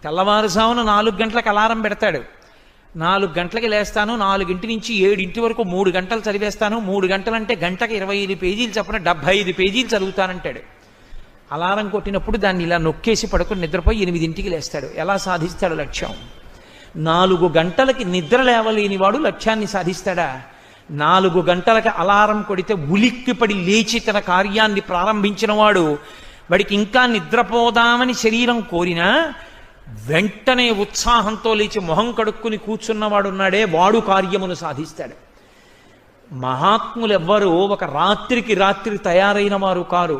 తెల్లవారుజామున 4 గంటలకు అలారం పెడతాడు. 4 గంటలకి లేస్తాను, 4 నుంచి 7 వరకు 3 గంటలు చదివేస్తాను, 3 గంటలంటే గంటకి 25 పేజీలు చప్పున 75 పేజీలు చదువుతానంటాడు. అలారం కొట్టినప్పుడు దాన్ని ఇలా నొక్కేసి పడుకుని నిద్రపోయి 8 లేస్తాడు. ఎలా సాధిస్తాడు లక్ష్యం? 4 గంటలకి నిద్ర లేవలేని వాడు లక్ష్యాన్ని సాధిస్తాడా? 4 గంటలకి అలారం కొడితే ఉలిక్కిపడి లేచి తన కార్యాన్ని ప్రారంభించిన వాడు, వాడికి ఇంకా నిద్రపోదామని శరీరం కోరినా వెంటనే ఉత్సాహంతో లేచి మొహం కడుక్కుని కూర్చున్నవాడున్నాడే, వాడు కార్యమును సాధిస్తాడు. మహాత్ములెవ్వరూ ఒక రాత్రికి రాత్రి తయారైన వారు కారు.